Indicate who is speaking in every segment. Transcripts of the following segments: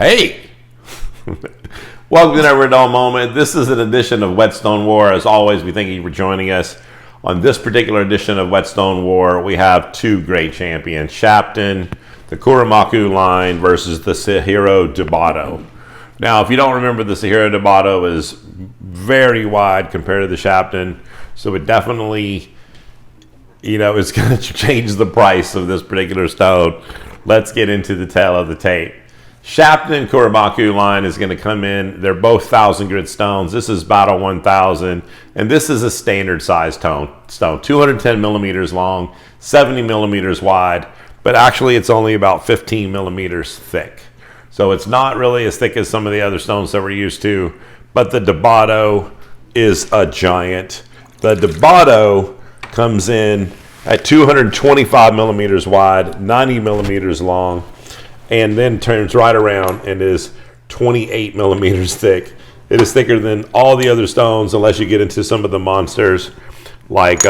Speaker 1: Hey! Welcome to Never a Dull Moment. This is an edition of Whetstone War. As always, we thank you for joining us. On this particular edition of Whetstone War, we have two great champions. Shapton, the Kuromaku line versus the Suehiro Debado. Now, if you don't remember, the Suehiro Debado is very wide compared to the Shapton. So it definitely, is going to change the price of this particular stone. Let's get into the tail of the tape. Shapton Kuromaku line is going to come in. They're both 1,000 grit stones. This is Battle 1000, and this is a standard size stone, 210 millimeters long, 70 millimeters wide, but actually it's only about 15 millimeters thick. So it's not really as thick as some of the other stones that we're used to, but the Debado is a giant. The Debado comes in at 225 millimeters wide, 90 millimeters long, and then turns right around and is 28 millimeters thick. It is thicker than all the other stones, unless you get into some of the monsters like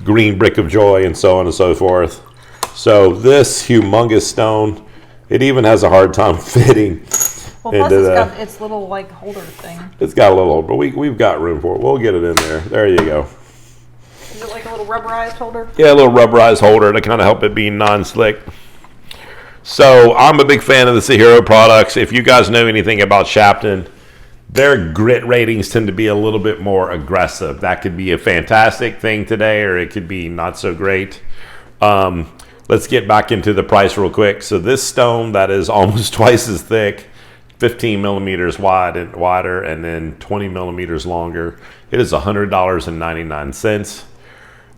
Speaker 1: Green Brick of Joy and so on and so forth. So this humongous stone, it even has a hard time fitting into
Speaker 2: got its little holder thing.
Speaker 1: It's got a little holder, but we've got room for it. We'll get it in there. There you go.
Speaker 2: Is it like a little rubberized holder?
Speaker 1: Yeah, a little rubberized holder to kind of help it be non-slick. So I'm a big fan of the Suehiro products. If you guys know anything about Shapton, their grit ratings tend to be a little bit more aggressive. That could be a fantastic thing today, or it could be not so great. Let's get back into the price real quick. So this stone that is almost twice as thick, 15 millimeters wide and wider, and then 20 millimeters longer, it is $100.99.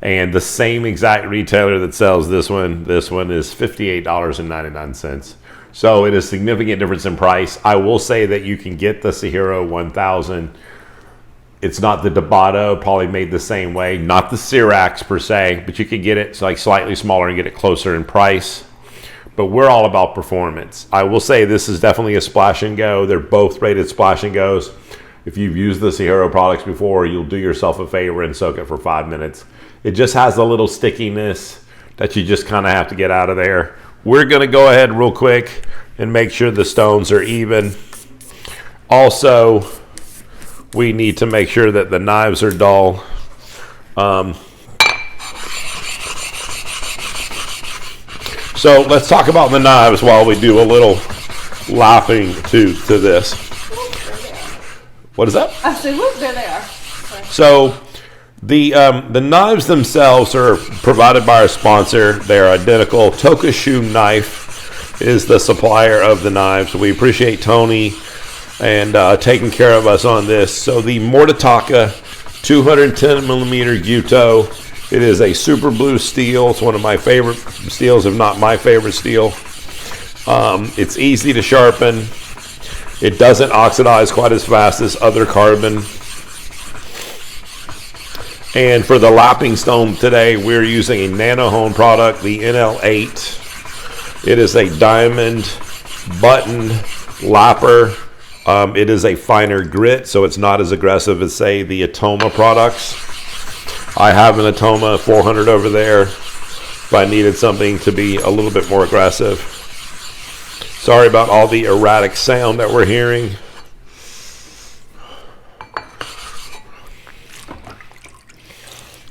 Speaker 1: And the same exact retailer that sells this one is $58.99. So it is a significant difference in price. I will say that you can get the Suehiro 1000. It's not the Debado, probably made the same way. Not the Syrax per se, but you can get it slightly smaller and get it closer in price. But we're all about performance. I will say this is definitely a splash and go. They're both rated splash and goes. If you've used the Suehiro products before, you'll do yourself a favor and soak it for 5 minutes. It just has a little stickiness that you just kind of have to get out of there. We're going to go ahead real quick and make sure the stones are even. Also, we need to make sure that the knives are dull. So let's talk about the knives while we do a little lapping to this. What is that?
Speaker 2: I said, look, there they are.
Speaker 1: So the knives themselves are provided by our sponsor. They're identical. Tokashu Knife is the supplier of the knives. We appreciate Tony and taking care of us on this. So the Mortataka 210 millimeter Gyuto. It is a super blue steel. It's one of my favorite steels, if not my favorite steel. It's easy to sharpen. It doesn't oxidize quite as fast as other carbon. And for the lapping stone today, we're using a Nanohone product, the NL8. It is a diamond button lapper. It is a finer grit, so it's not as aggressive as, say, the Atoma products. I have an Atoma 400 over there if I needed something to be a little bit more aggressive. Sorry about all the erratic sound that we're hearing.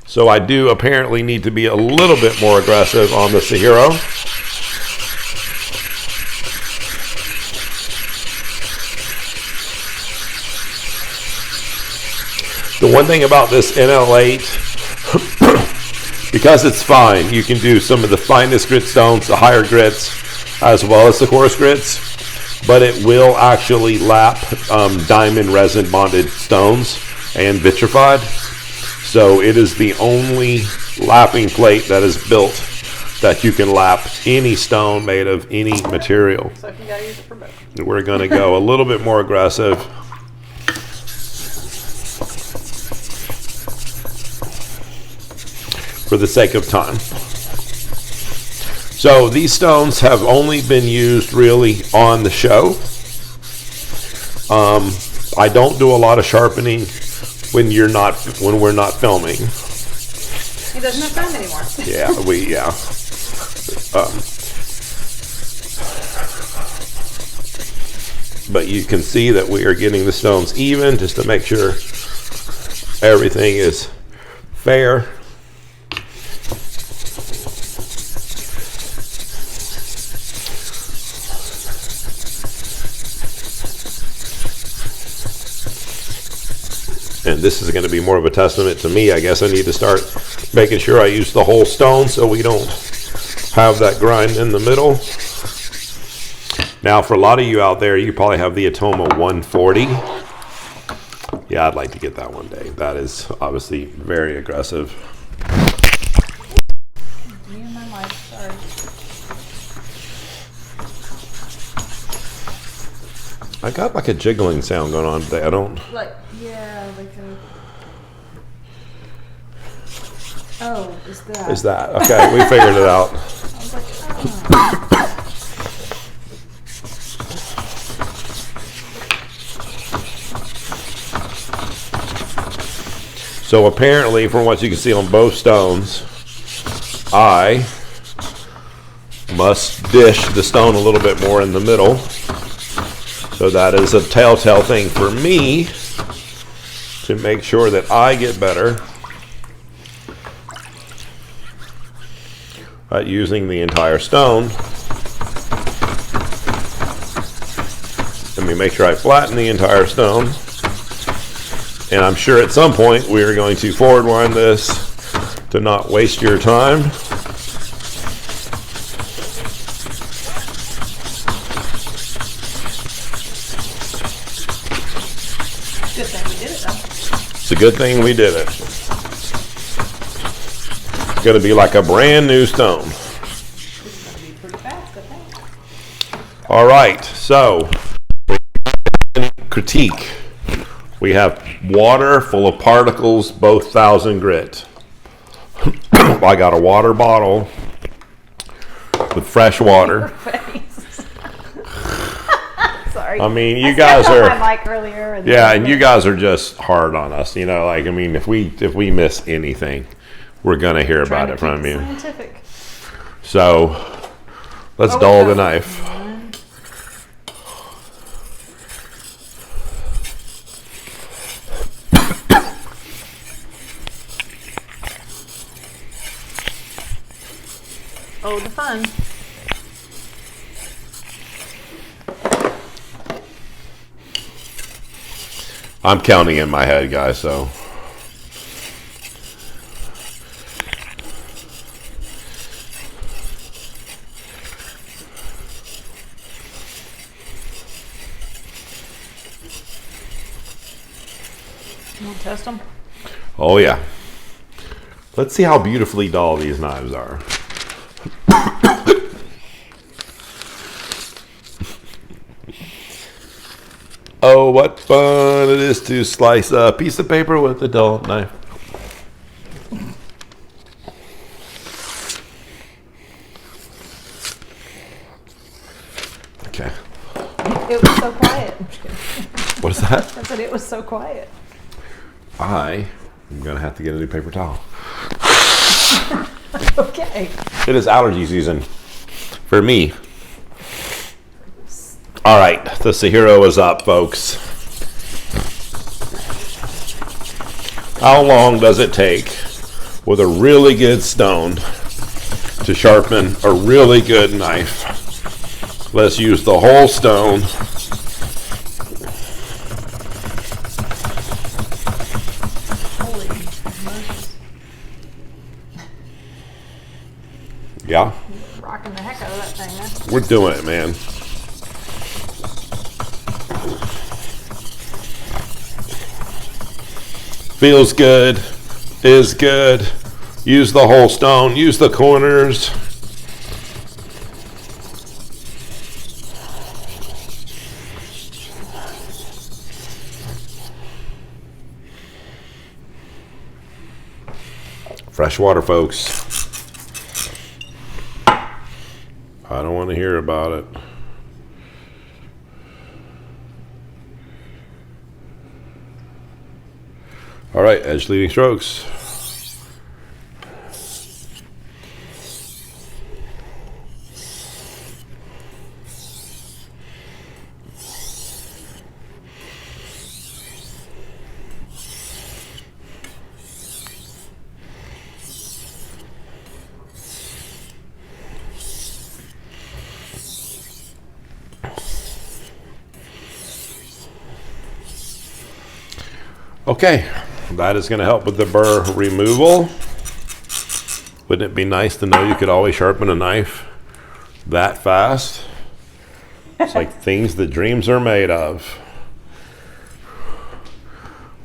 Speaker 1: So I do apparently need to be a little bit more aggressive on the Suehiro. The one thing about this NL8, because it's fine, you can do some of the finest grit stones, the higher grits, as well as the coarse grits, but it will actually lap diamond resin bonded stones and vitrified. So it is the only lapping plate that is built that you can lap any stone made of any material.
Speaker 2: So you gotta use it for both.
Speaker 1: We're going to go a little bit more aggressive. For the sake of time. So these stones have only been used really on the show. I don't do a lot of sharpening when we're not filming.
Speaker 2: He doesn't have time anymore.
Speaker 1: Yeah. but you can see that we are getting the stones even just to make sure everything is fair. And this is going to be more of a testament to me. I guess I need to start making sure I use the whole stone so we don't have that grind in the middle. Now, for a lot of you out there, you probably have the Atoma 140. Yeah, I'd like to get that one day. That is obviously very aggressive.
Speaker 2: Me and my mic, sorry.
Speaker 1: I got like a jiggling sound going on today. I don't...
Speaker 2: Like, yeah, like a... Oh, is that?
Speaker 1: Is that? Okay, we figured it out.
Speaker 2: I was like, oh.
Speaker 1: So apparently, from what you can see on both stones, I must dish the stone a little bit more in the middle. So that is a telltale thing for me to make sure that I get better at using the entire stone. Let me make sure I flatten the entire stone. And I'm sure at some point we are going to forward wind this to not waste your time.
Speaker 2: Good thing we did it, though.
Speaker 1: It's a good thing we did it. It's going to be like a brand new stone.
Speaker 2: This is going to be pretty fast, I think.
Speaker 1: All right, so critique. We have water full of particles, both 1,000 grit. I got a water bottle with fresh water.
Speaker 2: Sorry.
Speaker 1: I mean, you
Speaker 2: I
Speaker 1: guys
Speaker 2: stepped
Speaker 1: are...
Speaker 2: on my mic earlier. And
Speaker 1: Yeah, and you guys are just hard on us, you know. Like, I mean, if we miss anything, we're gonna hear about it from you.
Speaker 2: Scientific.
Speaker 1: So let's dull the knife.
Speaker 2: Oh, the fun.
Speaker 1: I'm counting in my head, guys, so.
Speaker 2: You want to test them?
Speaker 1: Oh, yeah. Let's see how beautifully dull these knives are. Oh, what fun it is to slice a piece of paper with a dull knife. Okay.
Speaker 2: It was so quiet.
Speaker 1: What is that?
Speaker 2: I said it was so quiet.
Speaker 1: I am going to have to get a new paper towel.
Speaker 2: Okay.
Speaker 1: It is allergy season for me. All right, the Suehiro is up, folks. How long does it take with a really good stone to sharpen a really good knife? Let's use the whole stone.
Speaker 2: Holy Moses.
Speaker 1: Yeah,
Speaker 2: You're rocking the heck out of that thing, man.
Speaker 1: we're doing it, man. Feels good, is good. Use the whole stone, use the corners. Fresh water, folks. I don't want to hear about it. All right, edge leading strokes. Okay, that is going to help with the burr removal. Wouldn't it be nice to know you could always sharpen a knife that fast? It's like things that dreams are made of.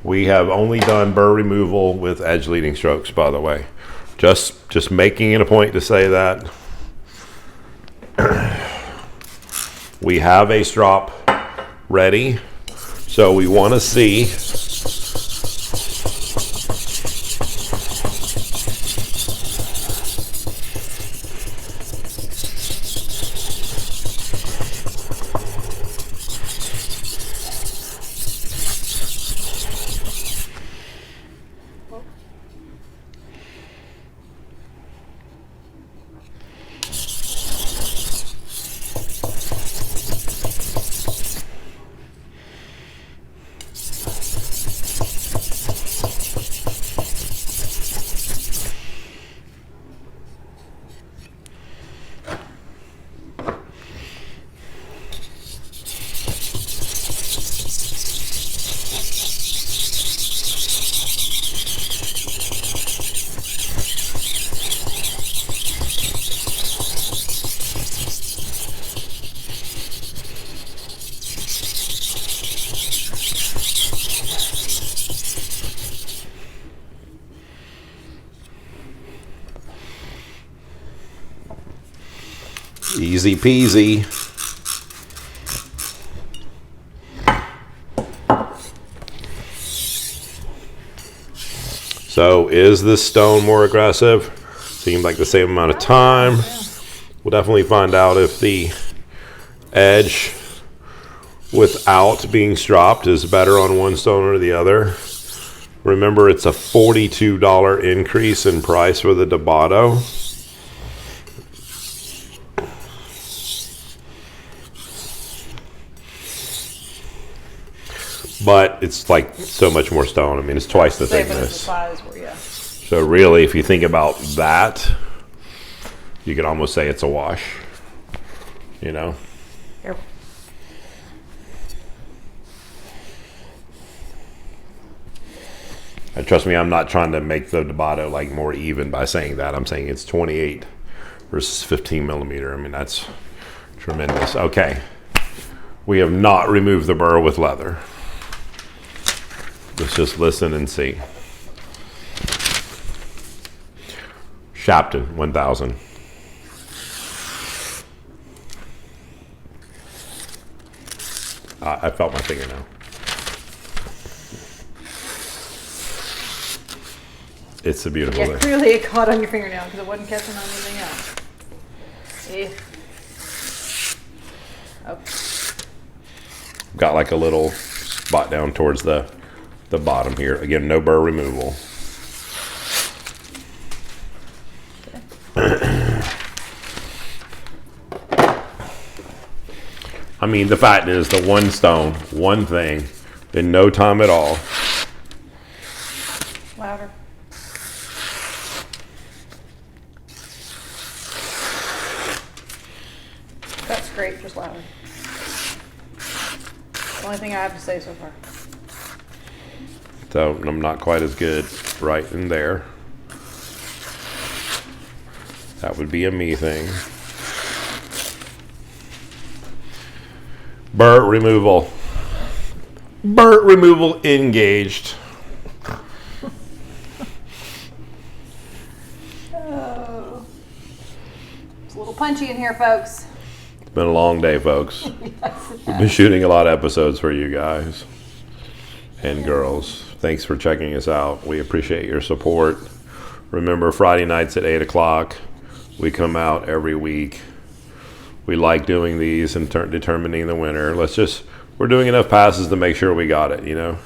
Speaker 1: We have only done burr removal with edge leading strokes, by the way. Just making it a point to say that. We have a strop ready, so we want to see easy peasy. So is this stone more aggressive? Seems like the same amount of time. We'll definitely find out if the edge without being stropped is better on one stone or the other. Remember, it's a $42 increase in price for the Debado. But it's like so much more stone. I mean, it's twice the thickness. So really, if you think about that, you could almost say it's a wash. You know?
Speaker 2: Here.
Speaker 1: And trust me, I'm not trying to make the Debado like more even by saying that. I'm saying it's 28 versus 15 millimeter. I mean, that's tremendous. Okay. We have not removed the burr with leather. Let's just listen and see. Shapton 1000. I felt my fingernail. It's a beautiful
Speaker 2: Yeah,
Speaker 1: thing.
Speaker 2: clearly it caught on your fingernail because it wasn't catching on anything else. See? Oh.
Speaker 1: Got like a little spot down towards the bottom here. Again, no burr removal. I mean, the fact is, the one stone, one thing, in no time at all.
Speaker 2: Louder. That's great, just louder. The only thing I have to say so far.
Speaker 1: So I'm not quite as good right in there. That would be a me thing. Burr removal. Burr removal engaged.
Speaker 2: Oh. It's a little punchy in here, folks.
Speaker 1: It's been a long day, folks.
Speaker 2: Yes, it
Speaker 1: We've been shooting a lot of episodes for you guys and girls. Thanks for checking us out. We appreciate your support. Remember, Friday nights at 8 o'clock. We come out every week. We like doing these and determining the winner. We're doing enough passes to make sure we got it, you know?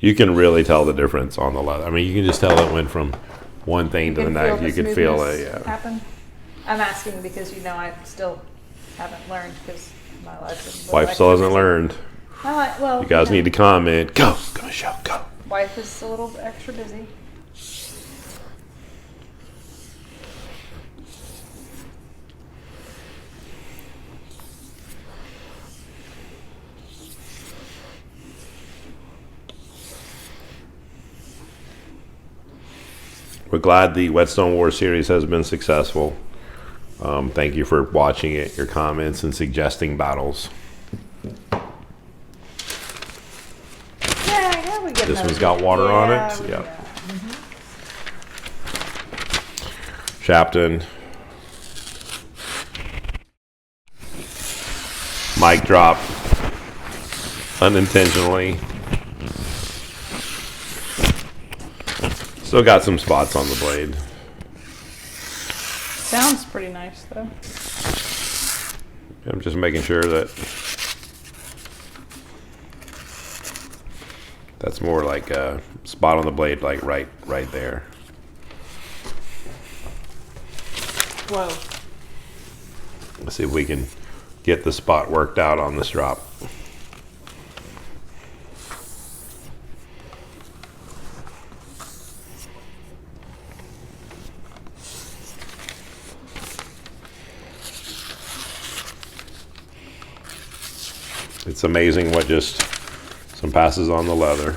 Speaker 1: You can really tell the difference on the leather. I mean, you can just tell it went from one thing to the next. You can feel it, yeah.
Speaker 2: Happen. I'm asking because I still haven't learned because my life's
Speaker 1: Wife still hasn't learned.
Speaker 2: Well,
Speaker 1: You guys need to comment. Go show, go.
Speaker 2: Wife is a little extra busy.
Speaker 1: We're glad the Whetstone Wars series has been successful. Thank you for watching it, your comments, and suggesting battles.
Speaker 2: Yeah, we get
Speaker 1: This
Speaker 2: those.
Speaker 1: one's got water on it.
Speaker 2: We-
Speaker 1: Yep.
Speaker 2: yeah.
Speaker 1: Shapton. Mic drop. Unintentionally. Still got some spots on the blade.
Speaker 2: Sounds pretty nice though.
Speaker 1: I'm just making sure that that's more like a spot on the blade, like right there.
Speaker 2: Whoa.
Speaker 1: Let's see if we can get the spot worked out on this drop. It's amazing what just some passes on the leather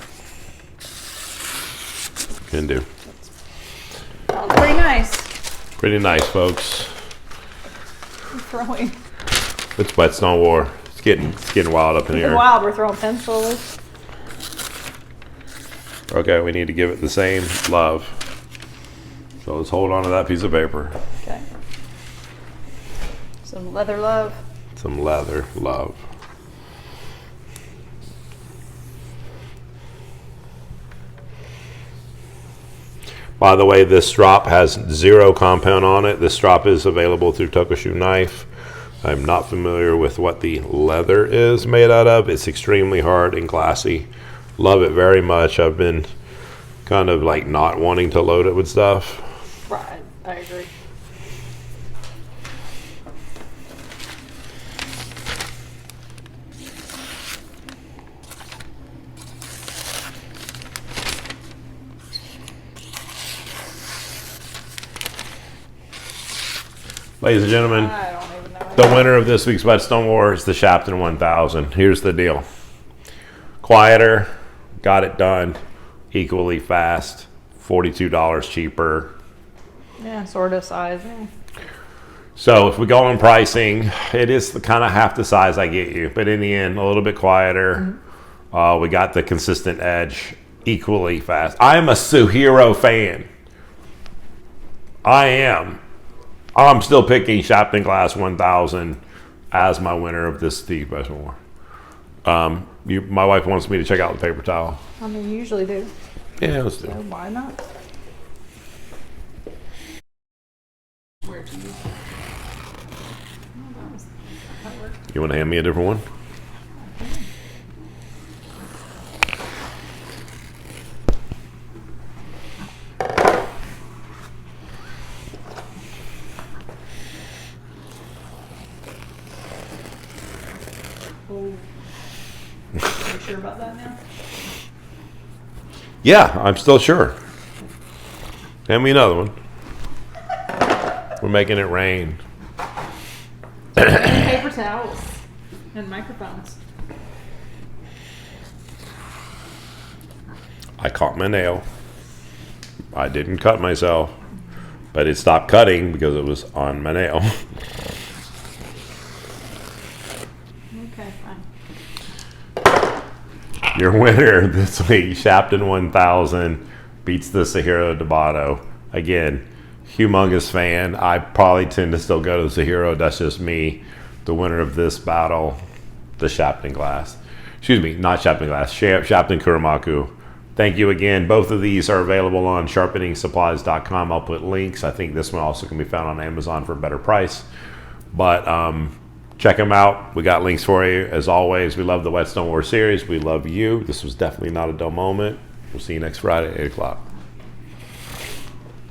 Speaker 1: can do.
Speaker 2: Pretty nice.
Speaker 1: Pretty nice, folks.
Speaker 2: I'm throwing.
Speaker 1: It's Whetstone War. It's getting wild up in here.
Speaker 2: Wild. We're throwing pencils.
Speaker 1: Okay, we need to give it the same love. So let's hold on to that piece of paper.
Speaker 2: Okay. Some leather love.
Speaker 1: Some leather love. By the way, this strop has 0 compound on it. This strop is available through Tokushu Knife. I'm not familiar with what the leather is made out of. It's extremely hard and glassy. Love it very much. I've been kind of like not wanting to load it with stuff.
Speaker 2: Right. I agree.
Speaker 1: Ladies and gentlemen,
Speaker 2: I don't even know.
Speaker 1: the winner of this week's Whetstone War is the Shapton 1000. Here's the deal. Quieter, got it done, equally fast, $42 cheaper.
Speaker 2: Yeah, sort of size. Yeah.
Speaker 1: So if we go on pricing, it is the kind of half the size I get you, but in the end, a little bit quieter. We got the consistent edge, equally fast. I am a Suehiro fan. I am. I'm still picking Shapton Glass 1000 as my winner of this Steve Whetstone War. My wife wants me to check out the paper towel.
Speaker 2: I mean, you usually do.
Speaker 1: Yeah, let's do
Speaker 2: So
Speaker 1: it.
Speaker 2: why not? Where to use it? Oh, that worked.
Speaker 1: You want to hand me a different one?
Speaker 2: Oh. Are you sure about that now?
Speaker 1: Yeah, I'm still sure. Hand me another one. We're making it rain.
Speaker 2: Paper towels and microphones.
Speaker 1: I caught my nail. I didn't cut myself, but it stopped cutting because it was on my nail.
Speaker 2: Okay, fine.
Speaker 1: Your winner this week, Shapton 1000, beats the Suehiro Debado. Again, humongous fan. I probably tend to still go to the Suehiro. That's just me. The winner of this battle, the Shapton Glass. Excuse me, not Shapton Glass, Shapton Kuromaku. Thank you again. Both of these are available on sharpeningsupplies.com. I'll put links. I think this one also can be found on Amazon for a better price. But check them out. We got links for you. As always, we love the Whetstone Wars series. We love you. This was definitely not a dull moment. We'll see you next Friday at 8 o'clock.